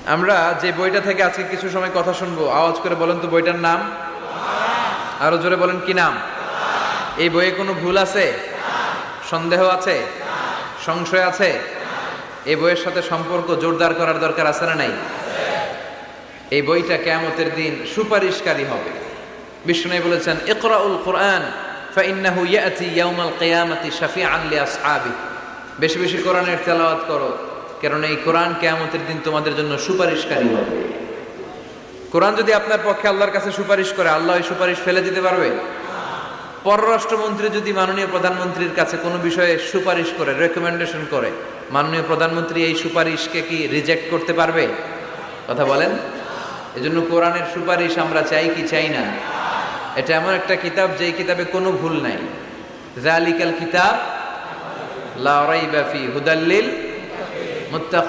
আমরা যে বইটা থেকে আজকে কিছু সময় কথা শুনবো, আওয়াজ করে বলেন তো বইটার নাম। আরো জোরে বলেন, কি নাম? এই বইয়ে কোনো ভুল আছে? সন্দেহ আছে? সংশয় আছে? এই বইয়ের সাথে সম্পর্ক জোরদার করার দরকার আছে না নাই? এই বইটা কিয়ামতের দিন সুপারিশকারী হবে। বিষ্ণু বলেছেন, ইকরাউল কুরআন ফাইন্নাহু ইয়াতি ইয়াউমাল কিয়ামাতি শাফিআন লিআসহাবি। বেশি বেশি কোরআনের তেলাওয়াত করো, কারণ এই কোরআন কিয়ামতের দিন তোমাদের জন্য সুপারিশকারী হবে। কোরআন যদি আপনার পক্ষে আল্লাহর কাছে সুপারিশ করে, আল্লাহ এই সুপারিশ ফেলে দিতে পারবে? পররাষ্ট্রমন্ত্রী যদি মাননীয় প্রধানমন্ত্রীর কাছে কোনো বিষয়ে সুপারিশ করে, রেকমেন্ডেশন করে, মাননীয় প্রধানমন্ত্রী এই সুপারিশকে কি রিজেক্ট করতে পারবে? কথা বলেন। এজন্য কোরআনের সুপারিশ আমরা চাই কি চাই না? এটা এমন একটা কিতাব যেই কিতাবে কোনো ভুল নাই। যালিকাল কিতাব লা রাইবা ফি হুদাল লিল মুত্তাকিন।